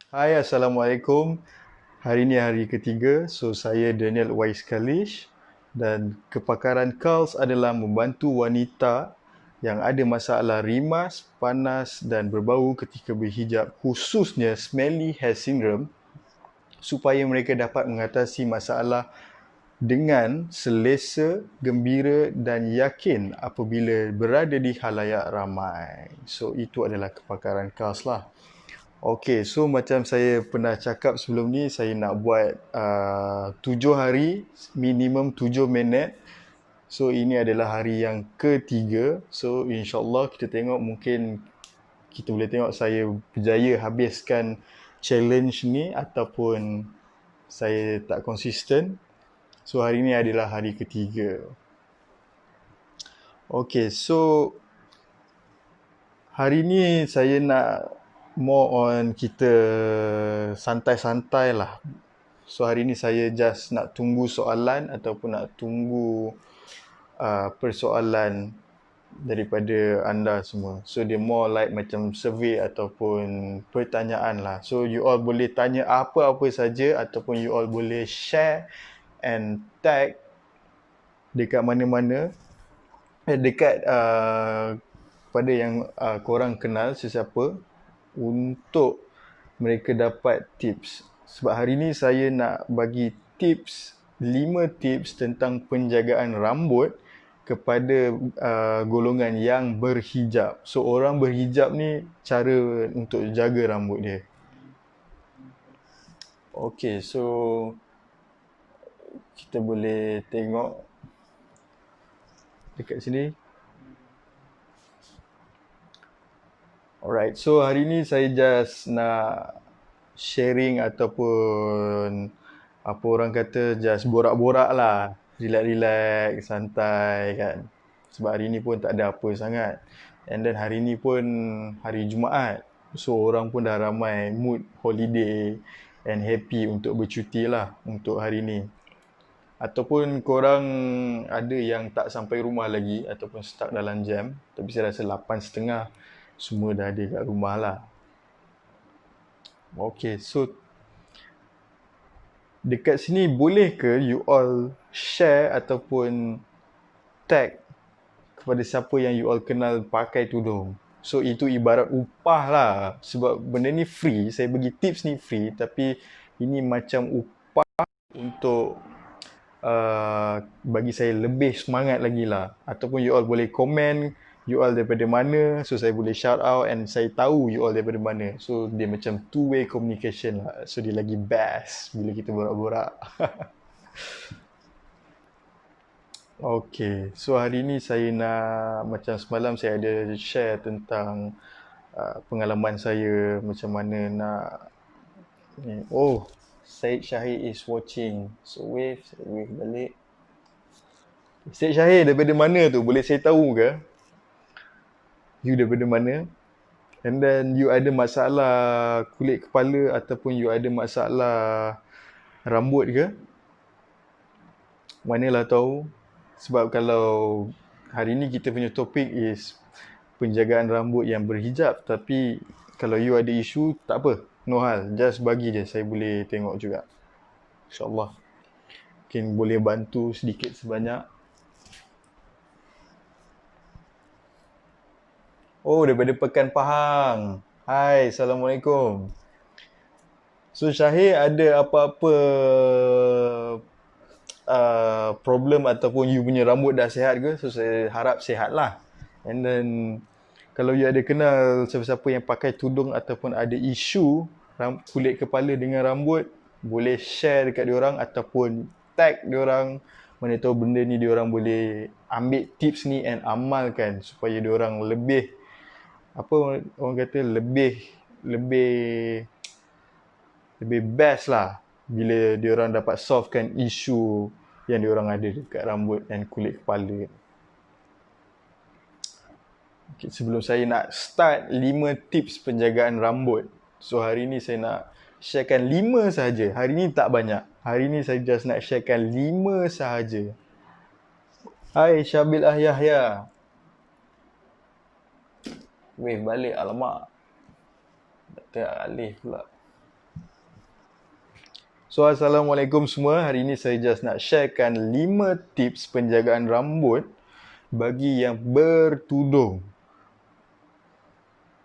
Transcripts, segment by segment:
Hai, Assalamualaikum. Hari ini hari ketiga, so saya Daniel Wais Kalish dan kepakaran Karls adalah membantu wanita yang ada masalah rimas, panas dan berbau ketika berhijab, khususnya smelly hair syndrome, supaya mereka dapat mengatasi masalah dengan selesa, gembira dan yakin apabila berada di khalayak ramai. So itu adalah kepakaran Karls lah. Okay, so macam saya pernah cakap sebelum ni, saya nak buat 7 hari, minimum 7 minit. So ini adalah hari yang ketiga. So insyaAllah kita tengok, mungkin kita boleh tengok saya berjaya habiskan challenge ni ataupun saya tak konsisten. So hari ni adalah hari ketiga. Okay, so hari ni saya nak more on kita santai-santai lah. So hari ni saya just nak tunggu soalan ataupun nak tunggu persoalan daripada anda semua. So dia more like macam survey ataupun pertanyaan lah. So you all boleh tanya apa-apa saja ataupun you all boleh share and tag dekat mana-mana, dekat pada yang korang kenal sesiapa, untuk mereka dapat tips. Sebab hari ni saya nak bagi tips, 5 tips tentang penjagaan rambut kepada golongan yang berhijab. So orang berhijab ni cara untuk jaga rambut dia. Okay, so kita boleh tengok dekat sini. Alright, so hari ni saya just nak sharing ataupun apa orang kata, just borak-borak lah, relax-relax, santai kan. Sebab hari ni pun tak ada apa sangat. And then hari ni pun hari Jumaat, so orang pun dah ramai mood holiday and happy untuk bercuti lah untuk hari ni. Ataupun korang ada yang tak sampai rumah lagi ataupun stuck dalam jam, tapi saya rasa 8.30 semua dah ada kat rumah lah. Okay, so dekat sini boleh ke you all share ataupun tag kepada siapa yang you all kenal pakai tudung? So itu ibarat upah lah. Sebab benda ni free, saya bagi tips ni free, tapi ini macam upah untuk bagi saya lebih semangat lagi lah. Ataupun you all boleh komen you all daripada mana, so saya boleh shout out and saya tahu you all daripada mana. So dia macam two way communication lah. So dia lagi best bila kita borak-borak. Okay, so hari ni saya nak, macam semalam saya ada share tentang pengalaman saya macam mana nak ni. Oh, Syed Syahid is watching. So wave balik. Syed Syahid daripada mana tu? Boleh saya tahu ke? You daripada mana? And then you ada masalah kulit kepala ataupun you ada masalah rambut ke? Manalah tahu. Sebab kalau hari ni kita punya topik is penjagaan rambut yang berhijab, tapi kalau you ada isu, tak apa, no hal, just bagi je, saya boleh tengok juga, InsyaAllah mungkin boleh bantu sedikit sebanyak. Oh, daripada Pekan Pahang. Hai, Assalamualaikum. So Syahir, ada apa-apa problem ataupun you punya rambut dah sihat ke? So saya harap sihat lah. And then kalau you ada kenal siapa-siapa yang pakai tudung ataupun ada isu kulit kepala dengan rambut, boleh share dekat diorang ataupun tag diorang. Mana tahu benda ni diorang boleh ambil tips ni and amalkan supaya diorang lebih, apa orang kata, lebih lebih best lah bila diorang dapat solvekan isu yang diorang ada dekat rambut dan kulit kepala. Okay, sebelum saya nak start 5 tips penjagaan rambut, so hari ni saya nak sharekan 5 sahaja. Hari ni tak banyak. Hari ni saya just nak sharekan 5 sahaja. Hai Syabil Yahya. Weh balik, alamak. Tak Alif pula. So, Assalamualaikum semua. Hari ini saya just nak sharekan 5 tips penjagaan rambut bagi yang bertudung.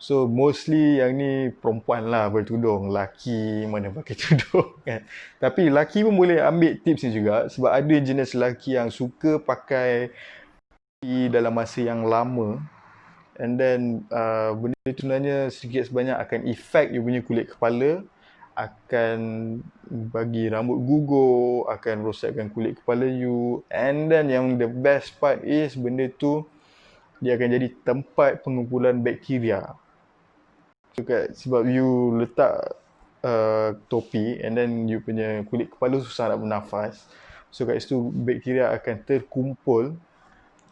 So, mostly yang ni perempuan lah bertudung. Laki mana pakai tudung kan. Tapi laki pun boleh ambil tips ni juga sebab ada jenis lelaki yang suka pakai dalam masa yang lama. And then benda tu sebenarnya sedikit sebanyak akan affect you punya kulit kepala, akan bagi rambut gugur, akan rosakkan kulit kepala you. And then yang the best part is benda tu dia akan jadi tempat pengumpulan bakteria. So, sebab you letak topi and then you punya kulit kepala susah nak bernafas. So kat situ bakteria akan terkumpul.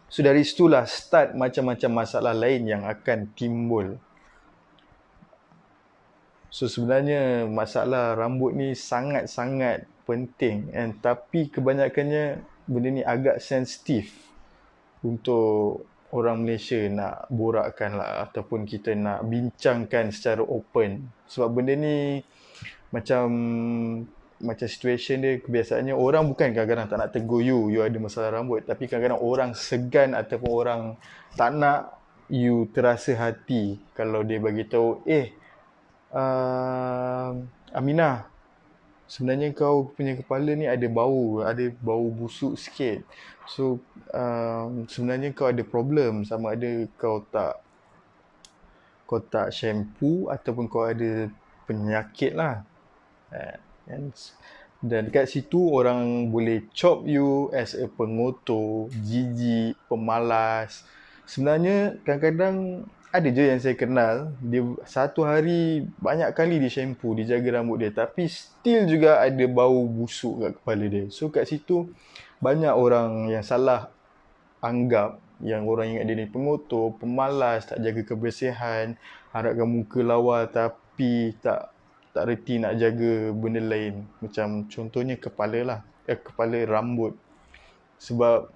So dari situlah start macam-macam masalah lain yang akan timbul. So sebenarnya masalah rambut ni sangat-sangat penting, tapi kebanyakannya benda ni agak sensitif untuk orang Malaysia nak borakkan lah, ataupun kita nak bincangkan secara open. Sebab benda ni macam situation dia, kebiasaannya orang bukan kadang-kadang tak nak tegur you ada masalah rambut, tapi kadang-kadang orang segan ataupun orang tak nak you terasa hati kalau dia bagi tahu, Aminah, sebenarnya kau punya kepala ni ada bau busuk sikit. So sebenarnya kau ada problem, sama ada kau tak shampoo ataupun kau ada penyakit lah. Dan dekat situ orang boleh chop you as a pengotor, jijik, pemalas. Sebenarnya kadang-kadang ada je yang saya kenal, dia satu hari banyak kali dia shampoo, dia jaga rambut dia, tapi still juga ada bau busuk kat kepala dia. So kat situ banyak orang yang salah anggap, yang orang ingat dia ni pengotor, pemalas, tak jaga kebersihan, harapkan muka lawa tapi tak reti nak jaga benda lain. Macam contohnya kepala lah, kepala rambut. Sebab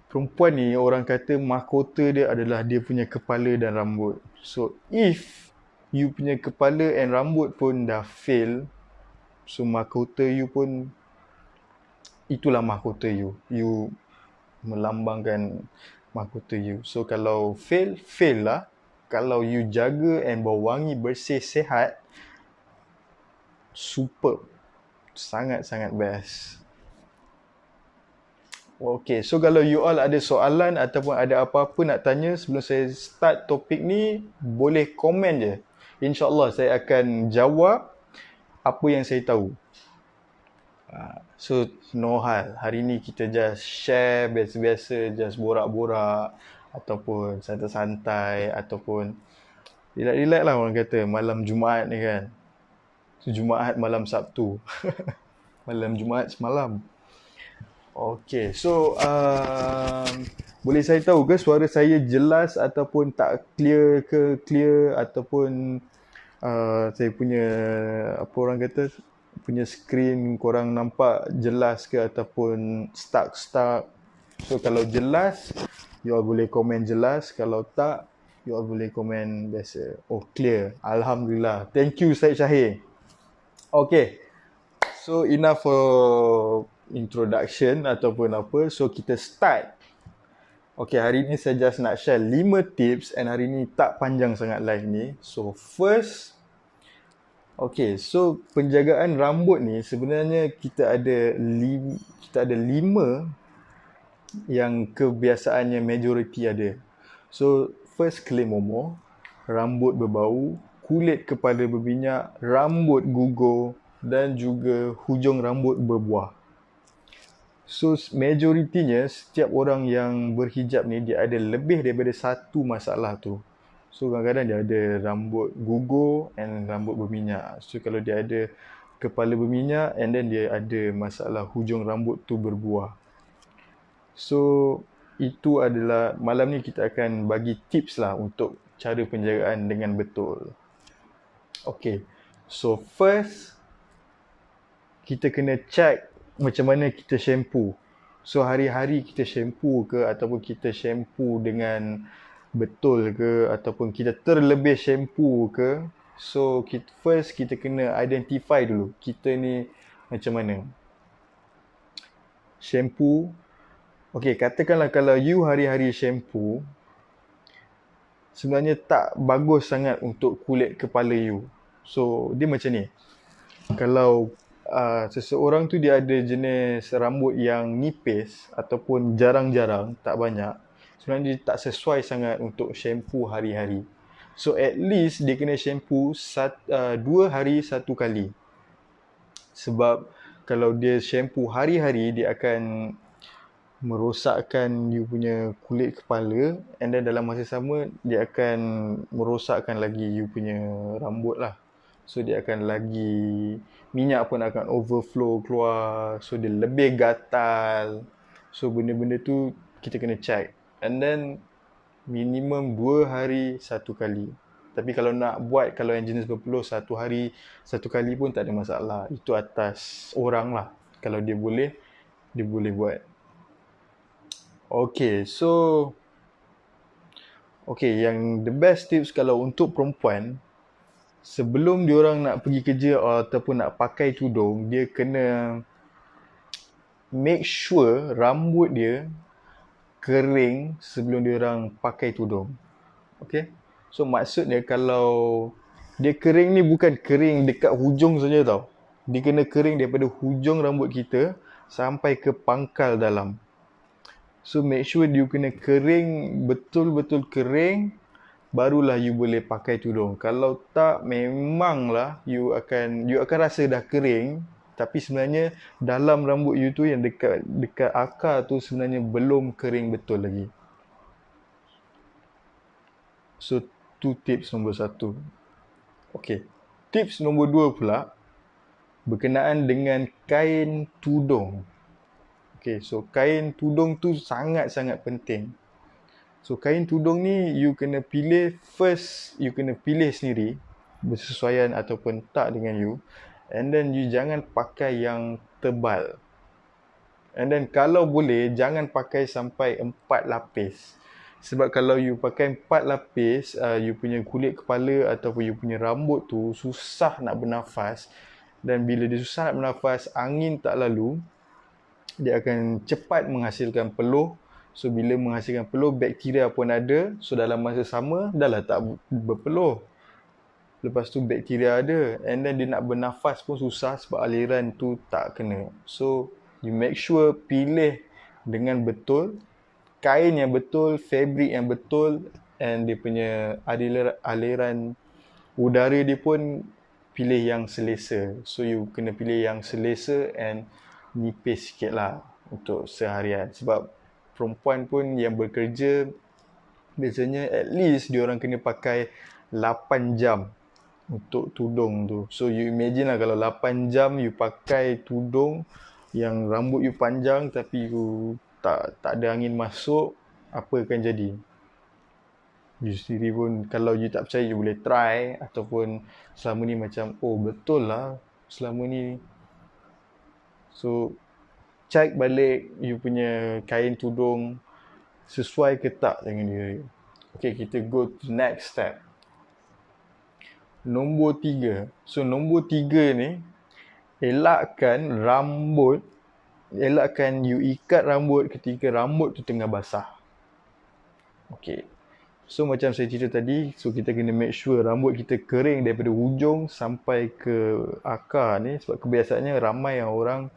perempuan ni orang kata mahkota dia adalah dia punya kepala dan rambut. So if you punya kepala and rambut pun dah fail, so mahkota you pun itulah mahkota you. You melambangkan mahkota you. So kalau fail lah. Kalau you jaga and bau wangi, bersih, sihat, superb. Sangat-sangat best. Okay, so kalau you all ada soalan ataupun ada apa-apa nak tanya sebelum saya start topik ni, boleh komen je. InsyaAllah saya akan jawab apa yang saya tahu. So, no hal. Hari ni kita just share biasa-biasa, just borak-borak ataupun santai-santai ataupun relax-relax lah orang kata malam Jumaat ni kan. So, Jumaat malam Sabtu. Malam Jumaat semalam. Okay, so boleh saya tahu ke suara saya jelas ataupun tak clear ataupun saya punya apa orang kata punya screen korang nampak jelas ke ataupun stuck. So kalau jelas, you all boleh komen jelas. Kalau tak, you all boleh komen biasa. Oh, clear. Alhamdulillah. Thank you Syed Syahir. Okay, so enough for introduction ataupun apa. So kita start. Okay, hari ni saya just nak share 5 tips, and hari ni tak panjang sangat live ni. So first, okay, so penjagaan rambut ni sebenarnya kita ada 5 yang kebiasaannya majoriti ada. So first, claim momo, rambut berbau, kulit kepala berminyak, rambut gugur dan juga hujung rambut berbuah. So majoritinya setiap orang yang berhijab ni dia ada lebih daripada satu masalah tu. So kadang-kadang dia ada rambut gugur and rambut berminyak. So kalau dia ada kepala berminyak and then dia ada masalah hujung rambut tu berbuah. So itu adalah malam ni kita akan bagi tips lah untuk cara penjagaan dengan betul. Okay, so first kita kena check macam mana kita shampoo. So hari-hari kita shampoo ke ataupun kita shampoo dengan betul ke ataupun kita terlebih shampoo ke. So first kita kena identify dulu kita ni macam mana. Shampoo. Okay, katakanlah kalau you hari-hari shampoo, sebenarnya tak bagus sangat untuk kulit kepala you. So dia macam ni. Kalau seseorang tu dia ada jenis rambut yang nipis ataupun jarang-jarang, tak banyak, sebenarnya dia tak sesuai sangat untuk shampoo hari-hari. So at least dia kena shampoo 2 hari 1 kali. Sebab kalau dia shampoo hari-hari, dia akan merosakkan you punya kulit kepala, and then dalam masa sama dia akan merosakkan lagi you punya rambut lah. So dia akan lagi, minyak pun akan overflow keluar, so dia lebih gatal. So benda-benda tu kita kena check, and then minimum 2 hari 1 kali. Tapi kalau nak buat, kalau yang jenis berpeluh 1 hari 1 kali pun tak ada masalah. Itu atas orang lah. Kalau dia boleh buat. Okay, so yang the best tips kalau untuk perempuan, sebelum diorang nak pergi kerja ataupun nak pakai tudung, dia kena make sure rambut dia kering sebelum diorang pakai tudung. Okay, so maksudnya kalau dia kering ni bukan kering dekat hujung saja tau. Dia kena kering daripada hujung rambut kita sampai ke pangkal dalam. So make sure you kena kering, betul-betul kering, barulah you boleh pakai tudung. Kalau tak, memanglah you akan rasa dah kering, tapi sebenarnya dalam rambut you tu yang dekat akar tu sebenarnya belum kering betul lagi. So tu tips nombor 1. Okay, tips nombor 2 pula berkenaan dengan kain tudung. Okay, so kain tudung tu sangat-sangat penting. So kain tudung ni you kena pilih, first you kena pilih sendiri bersesuaian ataupun tak dengan you, and then you jangan pakai yang tebal, and then kalau boleh jangan pakai sampai 4 lapis. Sebab kalau you pakai 4 lapis, you punya kulit kepala ataupun you punya rambut tu susah nak bernafas, dan bila dia susah nak bernafas, angin tak lalu, dia akan cepat menghasilkan peluh. So bila menghasilkan peluh, bakteria pun ada. So dalam masa sama, dah lah tak berpeluh. Lepas tu bakteria ada, and then dia nak bernafas pun susah sebab aliran tu tak kena. So you make sure pilih dengan betul, kain yang betul, fabric yang betul, and dia punya aliran udara dia pun pilih yang selesa. So you kena pilih yang selesa and nipis sikit lah untuk seharian. Sebab perempuan pun yang bekerja, biasanya at least diorang kena pakai 8 jam untuk tudung tu. So you imagine lah kalau 8 jam you pakai tudung yang rambut you panjang tapi you tak ada angin masuk, apa akan jadi? You sendiri pun, kalau you tak percaya, you boleh try. Ataupun selama ni macam, oh betul lah selama ni. So check balik you punya kain tudung sesuai ke tak dengan diri. Okay, kita go to next step. Nombor 3. So nombor 3 ni, elakkan you ikat rambut ketika rambut tu tengah basah. Okay, so macam saya cerita tadi, so kita kena make sure rambut kita kering daripada hujung sampai ke akar ni. Sebab kebiasaannya ramai yang orang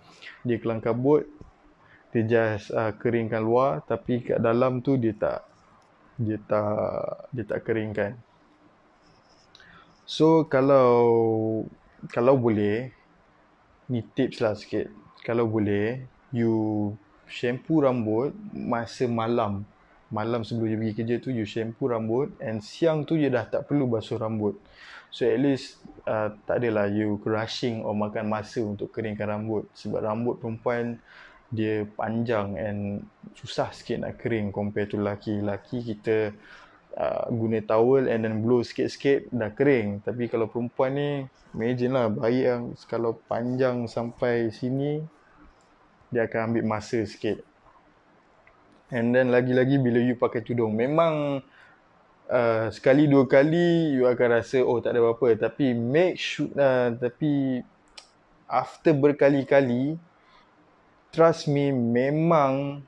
dia kelang kabut, dia just keringkan luar, tapi kat dalam tu dia tak keringkan. So kalau boleh, ni tips lah sikit, kalau boleh you shampoo rambut masa malam sebelum you pergi kerja tu, you shampoo rambut, and siang tu you dah tak perlu basuh rambut. So at least tak adalah you rushing or makan masa untuk keringkan rambut. Sebab rambut perempuan dia panjang and susah sikit nak kering compare to lelaki. Lelaki kita guna towel and then blow sikit-sikit dah kering. Tapi kalau perempuan ni, imagine lah bayi yang kalau panjang sampai sini, dia akan ambil masa sikit. And then lagi-lagi bila you pakai tudung, memang sekali dua kali you akan rasa oh tak ada apa-apa, tapi tapi after berkali-kali, trust me, memang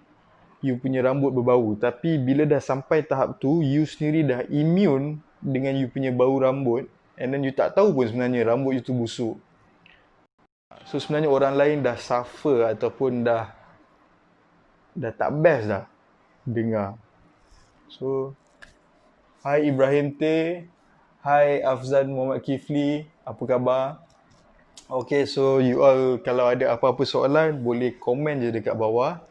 you punya rambut berbau. Tapi bila dah sampai tahap tu, you sendiri dah immune dengan you punya bau rambut, and then you tak tahu pun sebenarnya rambut you tu busuk. So sebenarnya orang lain dah suffer ataupun dah tak best dah dengar. So hai Ibrahim T, hai Afzan Muhammad Kifli, apa khabar? Okay, so you all kalau ada apa-apa soalan boleh komen je dekat bawah,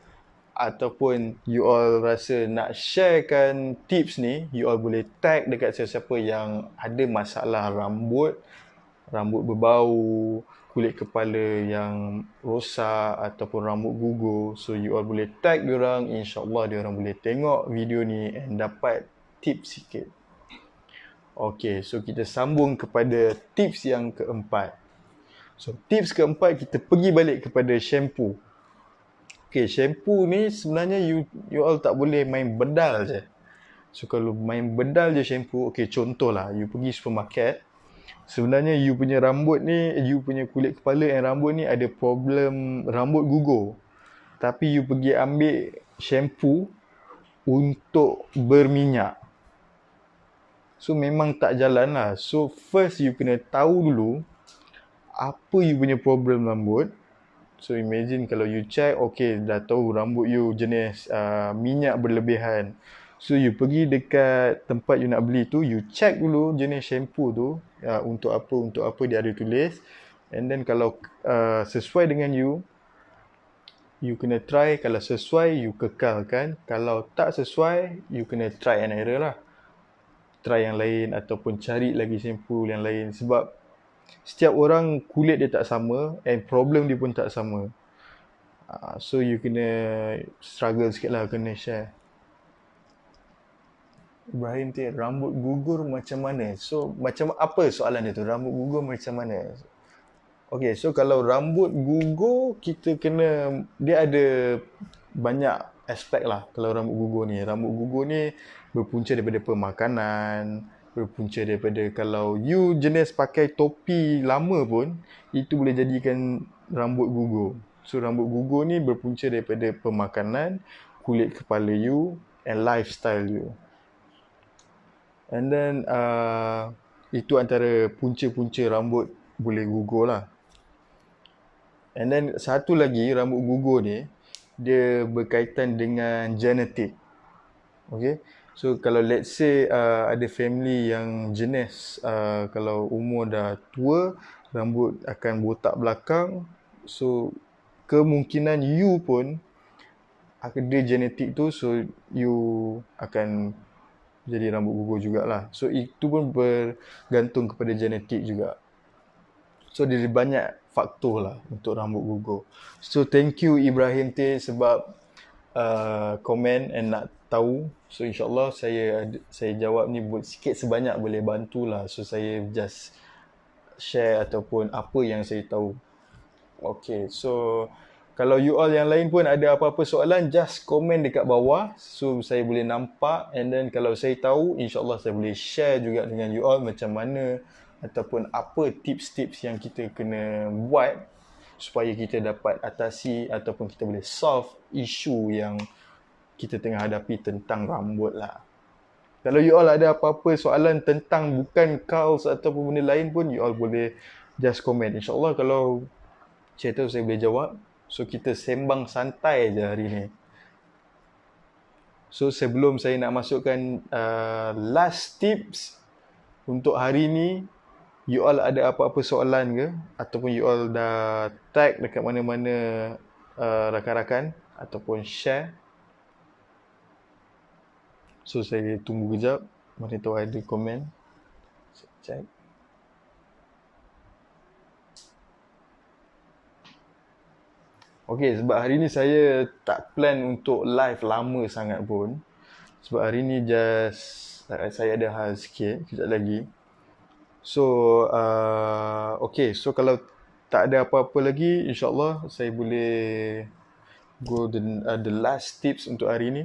ataupun you all rasa nak sharekan tips ni, you all boleh tag dekat siapa-siapa yang ada masalah rambut berbau, kulit kepala yang rosak ataupun rambut gugur. So you all boleh tag diorang, insyaAllah diorang boleh tengok video ni and dapat tips sikit. Okay, so kita sambung kepada tips yang keempat. So tips keempat, kita pergi balik kepada shampoo. Okay, shampoo ni sebenarnya you all tak boleh main bedal je. So kalau main bedal je shampoo, okay, contohlah you pergi supermarket, sebenarnya you punya rambut ni, you punya kulit kepala and rambut ni ada problem rambut gugur. Tapi you pergi ambil shampoo untuk berminyak. So memang tak jalan lah. So first you kena tahu dulu apa you punya problem rambut. So imagine kalau you check, okay, dah tahu rambut you jenis minyak berlebihan. So you pergi dekat tempat you nak beli tu, you check dulu jenis shampoo tu, untuk apa dia ada tulis. And then kalau sesuai dengan you kena try. Kalau sesuai, you kekalkan. Kalau tak sesuai, you kena try and error lah. Try yang lain ataupun cari lagi shampoo yang lain. Sebab setiap orang kulit dia tak sama and problem dia pun tak sama. So you kena struggle sikit lah, kena share. Ibrahim T, rambut gugur macam mana? So macam apa soalan dia tu? Rambut gugur macam mana? Okay, so kalau rambut gugur, kita kena, dia ada banyak aspek lah kalau rambut gugur ni. Rambut gugur ni berpunca daripada pemakanan, berpunca daripada kalau you jenis pakai topi lama pun, itu boleh jadikan rambut gugur. So rambut gugur ni berpunca daripada pemakanan, kulit kepala you and lifestyle you. And then itu antara punca-punca rambut boleh gugur lah. And then satu lagi, rambut gugur ni dia berkaitan dengan genetik. Okay, so kalau let's say ada family yang jenis kalau umur dah tua, rambut akan botak belakang, so kemungkinan you pun ada genetik tu, so you akan jadi rambut gugur jugalah. So itu pun bergantung kepada genetik juga. So dia banyak faktor lah untuk rambut gugur. So thank you Ibrahim T sebab komen and nak tahu. So insyaAllah saya jawab ni sikit sebanyak boleh bantulah. So saya just share ataupun apa yang saya tahu. Okay, so kalau you all yang lain pun ada apa-apa soalan, just komen dekat bawah. So saya boleh nampak, and then kalau saya tahu, insyaAllah saya boleh share juga dengan you all macam mana ataupun apa tips-tips yang kita kena buat supaya kita dapat atasi ataupun kita boleh solve isu yang kita tengah hadapi tentang rambut lah. Kalau you all ada apa-apa soalan tentang bukan curls ataupun benda lain pun, you all boleh just komen. InsyaAllah kalau saya tahu saya boleh jawab. So kita sembang santai je hari ni. So sebelum saya nak masukkan last tips untuk hari ni, you all ada apa-apa soalan ke? Ataupun you all dah tag dekat mana-mana rakan-rakan ataupun share? So saya tunggu kejap. Mana tahu ada komen. Check. Okay, sebab hari ni saya tak plan untuk live lama sangat pun. Sebab hari ni just saya ada hal sikit kejap lagi. So, okay. So kalau tak ada apa-apa lagi, insyaAllah saya boleh go the last tips untuk hari ni.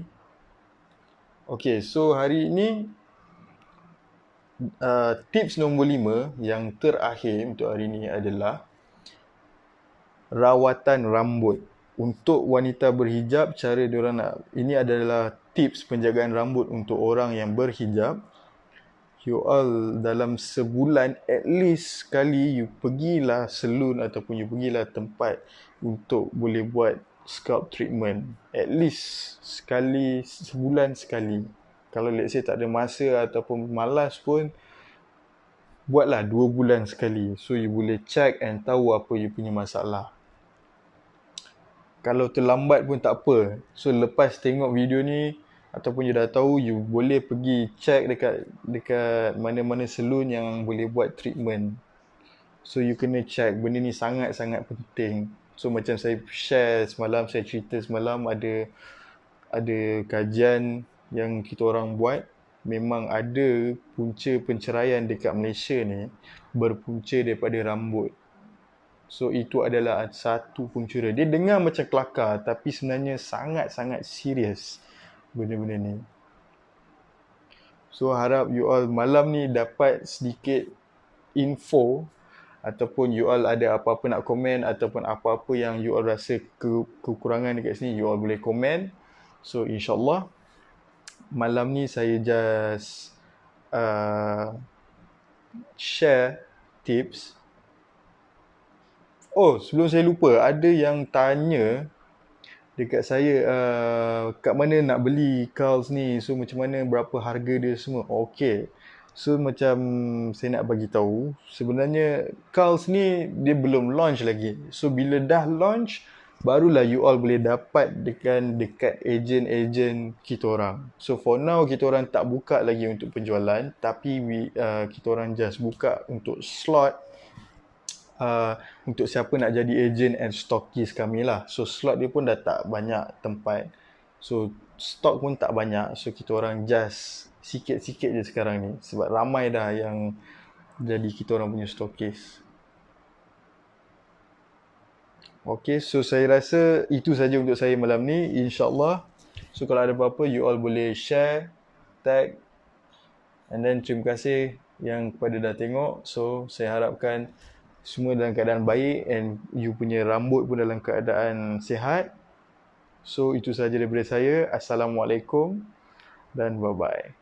Okay, so hari ni tips nombor 5 yang terakhir untuk hari ini adalah rawatan rambut. Untuk wanita berhijab, cara diorang nak, ini adalah tips penjagaan rambut untuk orang yang berhijab. You all dalam sebulan at least sekali you pergilah salon ataupun you pergilah tempat untuk boleh buat scalp treatment. At least sekali, sebulan sekali. Kalau let's say tak ada masa ataupun malas pun, buatlah 2 bulan sekali. So you boleh check and tahu apa you punya masalah. Kalau terlambat pun tak apa. So lepas tengok video ni ataupun you dah tahu, you boleh pergi check dekat mana-mana salon yang boleh buat treatment. So you kena check, benda ni sangat-sangat penting. So macam saya share semalam, saya cerita semalam, ada kajian yang kita orang buat, memang ada punca penceraian dekat Malaysia ni berpunca daripada rambut. So itu adalah satu punca dia. Dia dengar macam kelakar tapi sebenarnya sangat-sangat serius benda-benda ni. So harap you all malam ni dapat sedikit info, ataupun you all ada apa-apa nak komen ataupun apa-apa yang you all rasa kekurangan dekat sini, you all boleh komen. So insyaAllah malam ni saya just share tips. Oh, sebelum saya lupa, ada yang tanya dekat saya, kat mana nak beli curls ni, so macam mana, berapa harga dia semua. Okay, so macam saya nak bagi tahu, sebenarnya curls ni dia belum launch lagi. So bila dah launch, barulah you all boleh dapat dekat ejen-ejen kita orang. So for now kita orang tak buka lagi untuk penjualan, tapi kita orang just buka untuk slot, untuk siapa nak jadi agent and stockist kami lah. So slot dia pun dah tak banyak tempat, so stok pun tak banyak. So kita orang just sikit-sikit je sekarang ni, sebab ramai dah yang jadi kita orang punya stockist. Okay, so saya rasa itu saja untuk saya malam ni, insyaAllah. So kalau ada apa-apa, you all boleh share, tag, and then terima kasih yang kepada dah tengok. So saya harapkan semua dalam keadaan baik and you punya rambut pun dalam keadaan sihat. So itu sahaja daripada saya. Assalamualaikum dan bye-bye.